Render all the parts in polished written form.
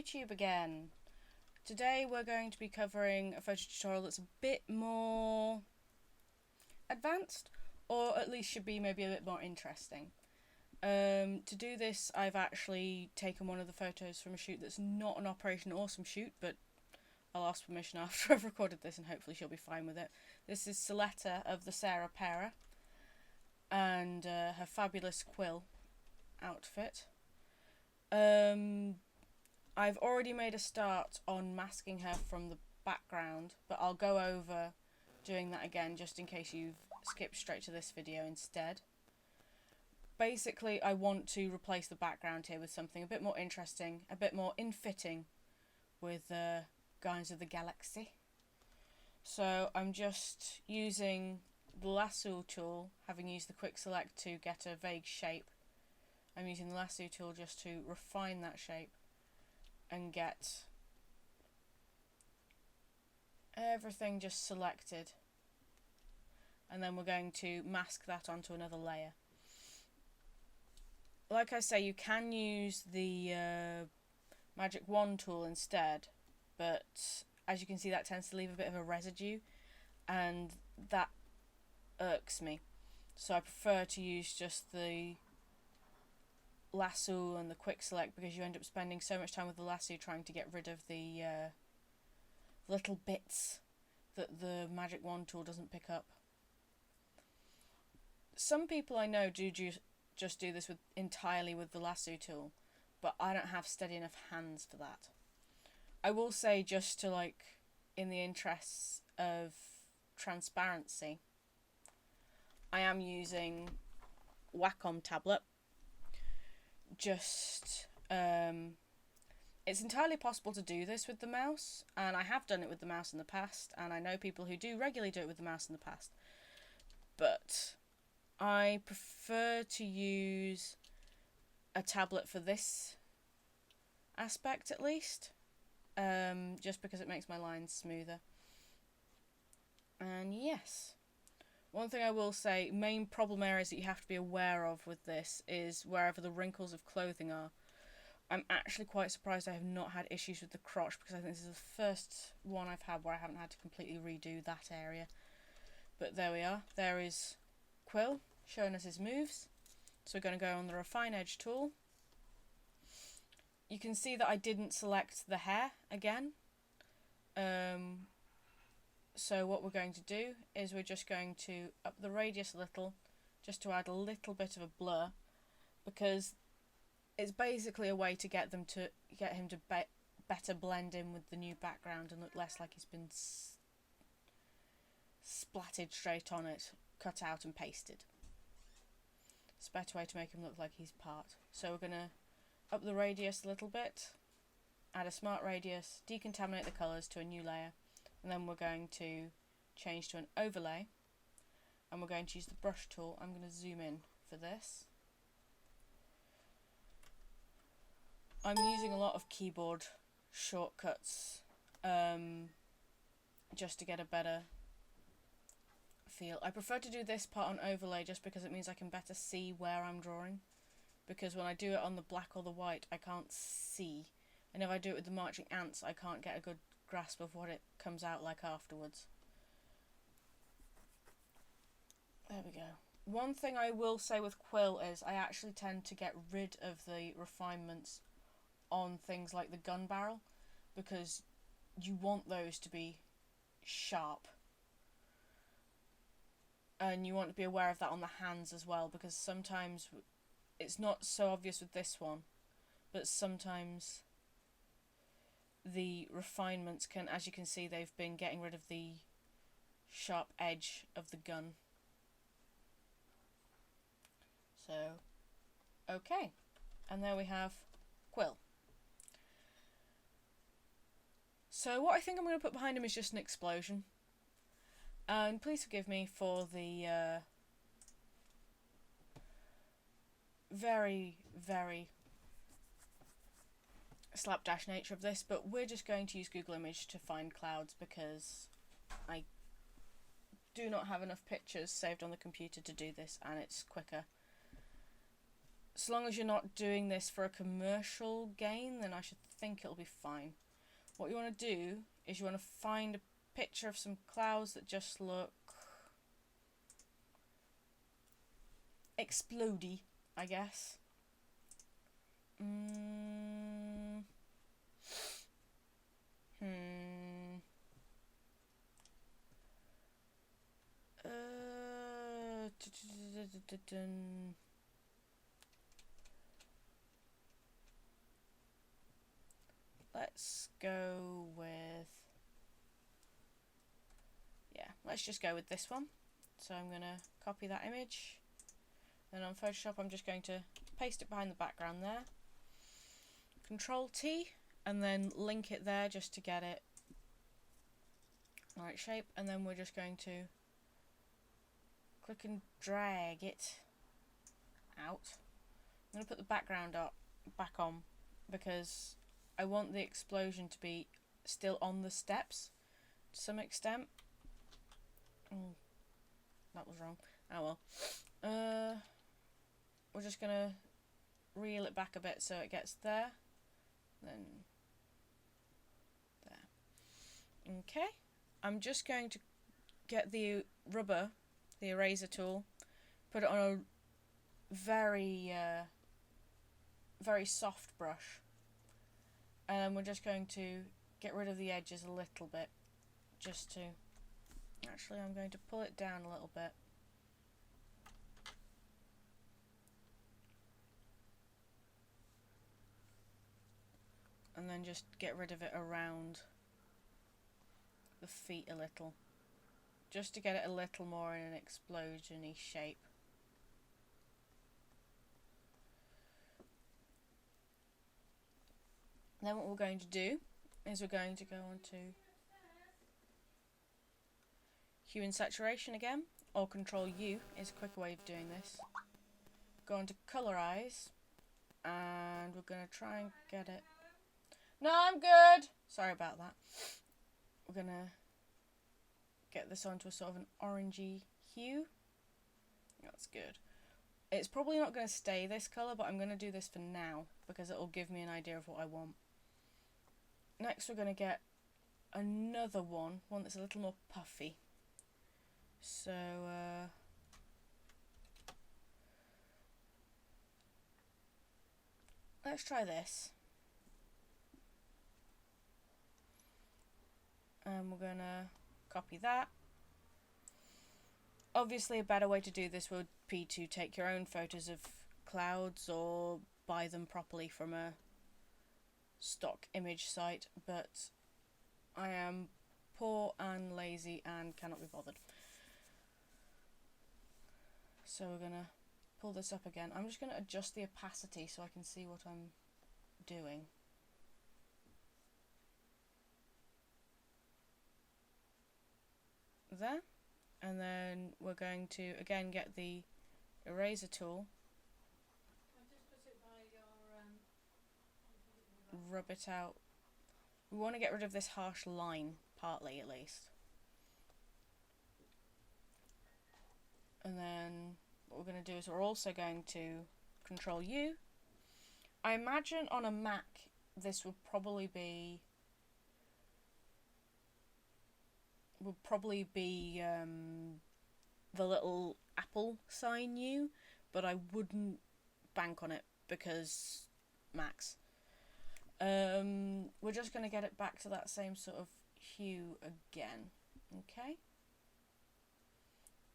YouTube again. Today we're going to be covering a photo tutorial that's a bit more advanced, or at least should be maybe a bit more interesting. To do this, I've actually taken one of the photos from a shoot that's not an Operation Awesome shoot, but I'll ask permission after I've recorded this and hopefully she'll be fine with it. This is Soletta of the Sarah Para and her fabulous quill outfit. I've already made a start on masking her from the background, but I'll go over doing that again just in case you've skipped straight to this video instead. Basically, I want to replace the background here with something a bit more interesting, a bit more in-fitting with Guardians of the Galaxy. So I'm just using the lasso tool, having used the quick select to get a vague shape. I'm using the lasso tool just to refine that shape and get everything just selected, and then we're going to mask that onto another layer. Like I say, you can use the magic wand tool instead, but as you can see that tends to leave a bit of a residue and that irks me, so I prefer to use just the lasso and the quick select, because you end up spending so much time with the lasso trying to get rid of the little bits that the magic wand tool doesn't pick up. Some people I know do just do this entirely with the lasso tool, but I don't have steady enough hands for that. I will say, just to in the interests of transparency, I am using Wacom tablet. It's entirely possible to do this with the mouse, and I have done it with the mouse in the past, and I know people who do regularly do it with the mouse in the past, but I prefer to use a tablet for this aspect at least, just because it makes my lines smoother. And yes, one thing I will say, main problem areas that you have to be aware of with this is wherever the wrinkles of clothing are. I'm actually quite surprised I have not had issues with the crotch, because I think this is the first one I've had where I haven't had to completely redo that area. But there we are. There is Quill showing us his moves. So we're going to go on the Refine Edge tool. You can see that I didn't select the hair again. So what we're going to do is we're just going to up the radius a little, just to add a little bit of a blur, because it's basically a way to get him to better blend in with the new background and look less like he's been splatted straight on it, cut out and pasted. It's a better way to make him look like he's part. So we're going to up the radius a little bit, add a smart radius, decontaminate the colours to a new layer, and then we're going to change to an overlay, and we're going to use the brush tool. I'm going to zoom in for this. I'm using a lot of keyboard shortcuts just to get a better feel. I prefer to do this part on overlay just because it means I can better see where I'm drawing, because when I do it on the black or the white I can't see, and if I do it with the marching ants I can't get a good grasp of what it comes out like afterwards. There we go. One thing I will say with Quill is I actually tend to get rid of the refinements on things like the gun barrel, because you want those to be sharp, and you want to be aware of that on the hands as well, because sometimes it's not so obvious with this one, but sometimes the refinements can, as you can see, they've been getting rid of the sharp edge of the gun. So, okay, and there we have Quill. So what I think I'm going to put behind him is just an explosion. And please forgive me for the very, very slapdash nature of this, but we're just going to use Google Image to find clouds because I do not have enough pictures saved on the computer to do this, and it's quicker. So long as you're not doing this for a commercial gain, then I should think it'll be fine. What you want to do is you want to find a picture of some clouds that just look explodey, I guess. Let's go with, yeah, let's just go with this one. So I'm gonna copy that image, then on Photoshop I'm just going to paste it behind the background there, Control T, and then link it there just to get it the right shape, and then we're just going to click and drag it out. I'm going to put the background back on because I want the explosion to be still on the steps to some extent. Oh, that was wrong. Oh well. We're just going to reel it back a bit so it gets there. Then there. Okay. I'm just going to get the rubber, the eraser tool, put it on a very soft brush, and we're just going to get rid of the edges a little bit, just to, actually I'm going to pull it down a little bit. And then just get rid of it around the feet a little, just to get it a little more in an explosion-y shape. Then what we're going to do is we're going to go on to Hue and Saturation again, or Control U is a quicker way of doing this. Go on to Colorize, and we're going to try and get it. No, I'm good! Sorry about that. We're going to get this onto a sort of an orangey hue. That's good. It's probably not going to stay this colour, but I'm going to do this for now because it will give me an idea of what I want. Next we're going to get another one that's a little more puffy. So, let's try this. And we're going to copy that. Obviously a better way to do this would be to take your own photos of clouds or buy them properly from a stock image site, but I am poor and lazy and cannot be bothered. So we're going to pull this up again. I'm just going to adjust the opacity so I can see what I'm doing. There. And then we're going to again get the eraser tool, rub it out. We want to get rid of this harsh line, partly at least. And then what we're going to do is we're also going to Control U. I imagine on a Mac this would probably be the little Apple sign U, but I wouldn't bank on it because Macs. We're just going to get it back to that same sort of hue again, okay?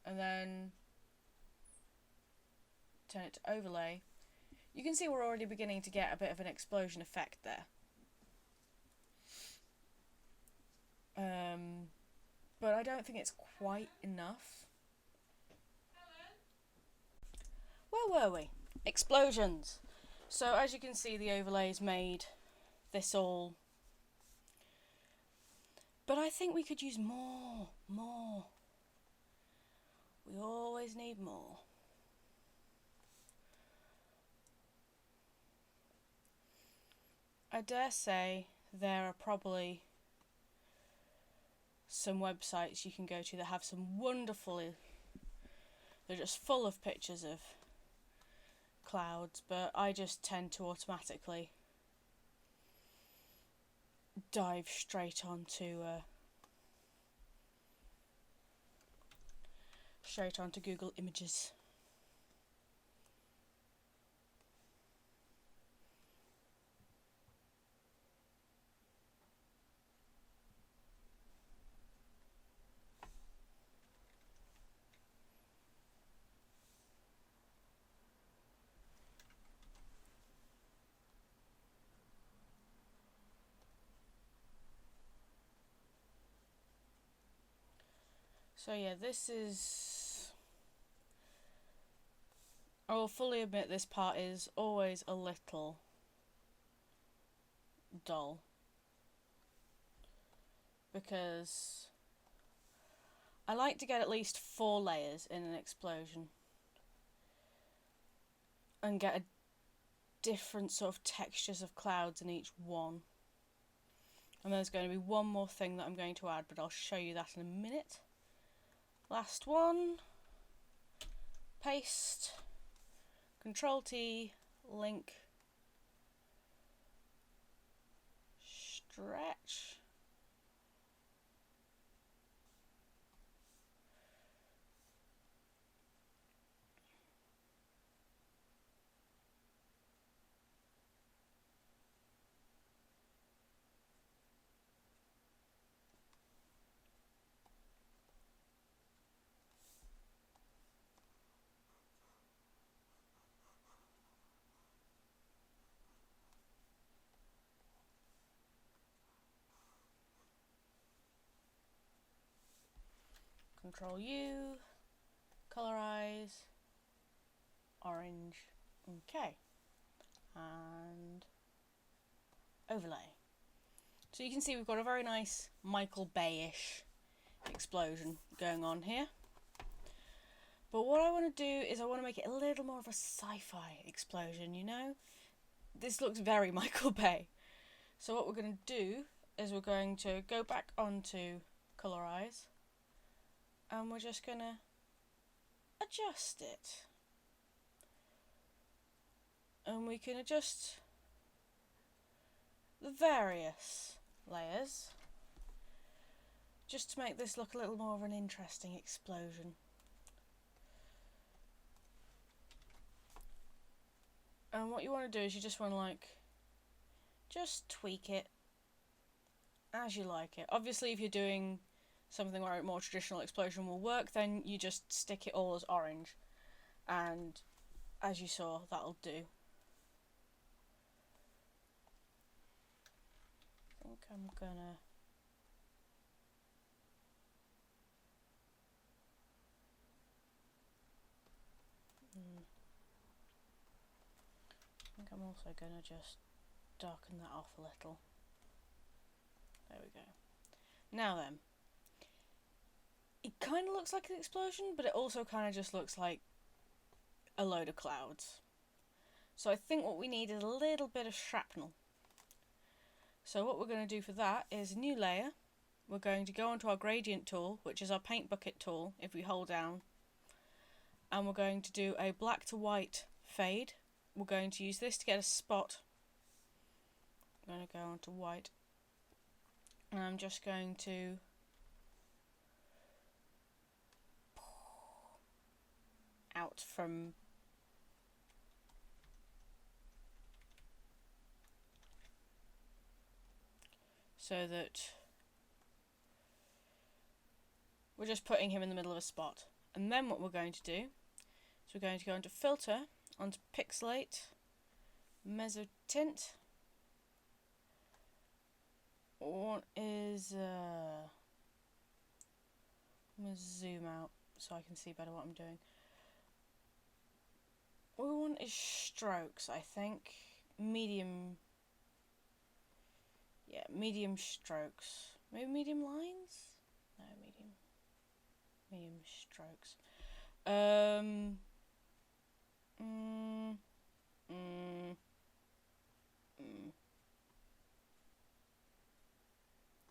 And then turn it to overlay. You can see we're already beginning to get a bit of an explosion effect there. But I don't think it's quite enough. Where were we? Explosions. So as you can see, the overlay's made this all. But I think we could use more. We always need more. I dare say there are probably some websites you can go to that have some wonderful, they're just full of pictures of clouds, but I just tend to automatically dive straight onto Google Images. So yeah, this is... I will fully admit this part is always a little dull, because I like to get at least 4 layers in an explosion and get a different sort of textures of clouds in each one. And there's going to be one more thing that I'm going to add, but I'll show you that in a minute. Last one. Paste. Control T. Link. Stretch. Control U, colorize, orange, okay, and overlay. So you can see we've got a very nice Michael Bay-ish explosion going on here. But what I want to do is I want to make it a little more of a sci-fi explosion, you know? This looks very Michael Bay. So what we're going to do is we're going to go back onto colorize, and we're just going to adjust it. And we can adjust the various layers just to make this look a little more of an interesting explosion. And what you want to do is you just want to just tweak it as you like it. Obviously if you're doing something where a more traditional explosion will work, then you just stick it all as orange, and as you saw, that'll do. I think I'm gonna I'm also gonna just darken that off a little. There we go. Now then, it kind of looks like an explosion, but it also kind of just looks like a load of clouds. So I think what we need is a little bit of shrapnel. So what we're going to do for that is a new layer. We're going to go onto our gradient tool, which is our paint bucket tool, if we hold down. And we're going to do a black to white fade. We're going to use this to get a spot. I'm going to go onto white. And I'm just going to out from so that we're just putting him in the middle of a spot. And then what we're going to do is we're going to go into filter, onto pixelate, meso tint. What is I'm going to zoom out so I can see better what I'm doing. What we want is strokes, I think. Medium. Yeah, medium strokes. Maybe medium lines? No, medium. Medium strokes.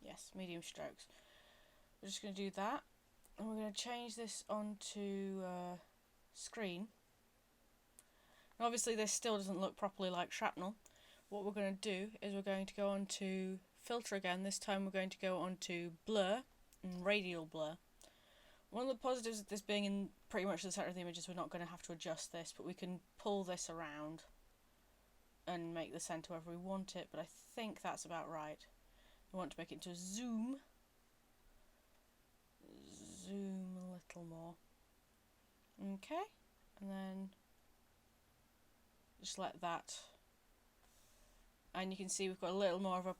Yes, medium strokes. We're just going to do that. And we're going to change this onto screen. And obviously this still doesn't look properly like shrapnel. what we're going to do is we're going to go on to filter again. This time we're going to go on to blur and radial blur. One of the positives of this being in pretty much the center of the image is we're not going to have to adjust this, but we can pull this around and make the center wherever we want it, but I think that's about right. We want to make it into a zoom. Zoom a little more. Okay, and then just let that, and you can see we've got a little more of a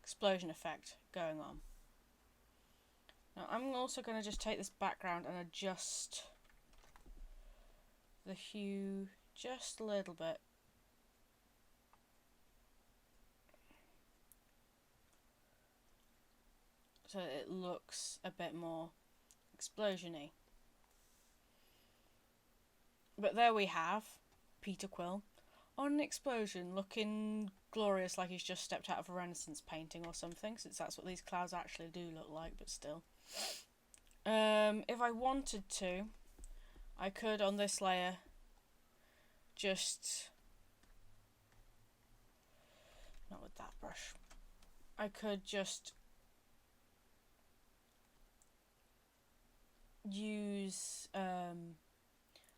explosion effect going on. Now I'm also going to just take this background and adjust the hue just a little bit. So it looks a bit more explosion-y. But there we have Peter Quill on an explosion, looking glorious, like he's just stepped out of a Renaissance painting or something, since that's what these clouds actually do look like, but still. If I wanted to, I could, on this layer, just... not with that brush. I could just use...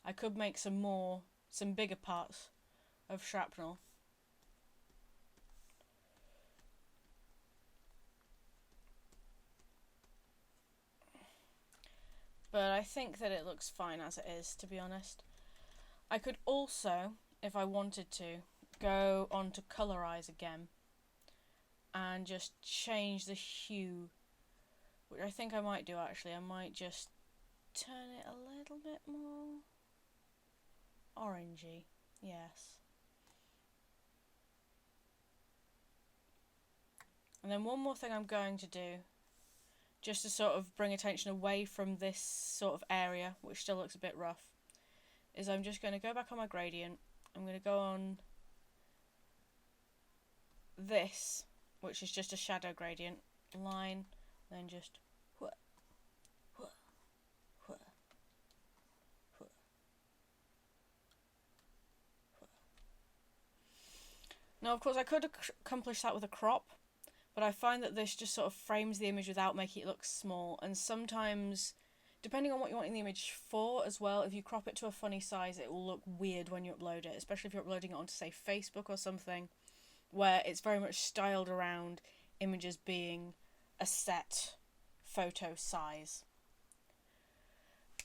I could make some bigger parts of shrapnel. But I think that it looks fine as it is, to be honest. I could also, if I wanted to, go on to colorize again and just change the hue, which I think I might do actually. I might just turn it a little bit more orangey, yes. And then one more thing I'm going to do, just to sort of bring attention away from this sort of area, which still looks a bit rough, is I'm just going to go back on my gradient. I'm going to go on this, which is just a shadow gradient line, then just now, of course, I could accomplish that with a crop, but I find that this just sort of frames the image without making it look small. And sometimes, depending on what you want in the image for as well, if you crop it to a funny size, it will look weird when you upload it, especially if you're uploading it onto, say, Facebook or something, where it's very much styled around images being a set photo size.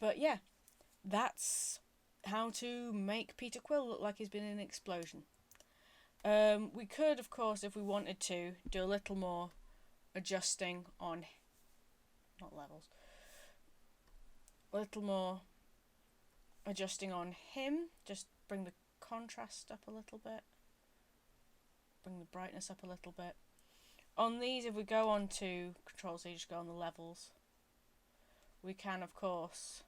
But yeah, that's how to make Peter Quill look like he's been in an explosion. We could, of course, if we wanted to, do a little more adjusting on, not levels, a little more adjusting on him, just bring the contrast up a little bit, bring the brightness up a little bit. On these, if we go on to Control C, just go on the levels, we can, of course,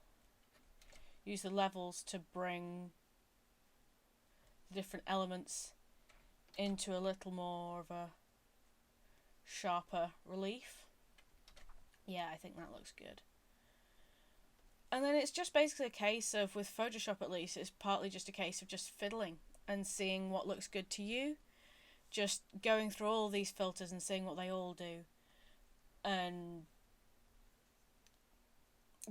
use the levels to bring the different elements into a little more of a sharper relief. Yeah, I think that looks good. And then it's just basically a case of, with Photoshop at least, it's partly just a case of just fiddling and seeing what looks good to you. Just going through all these filters and seeing what they all do. And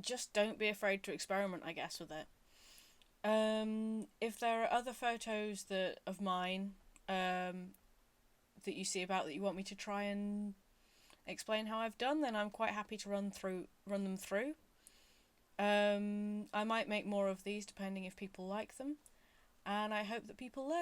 just don't be afraid to experiment, I guess, with it. If there are other photos of mine that you see about that you want me to try and explain how I've done, then I'm quite happy to run them through. I might make more of these depending if people like them, and I hope that people learn.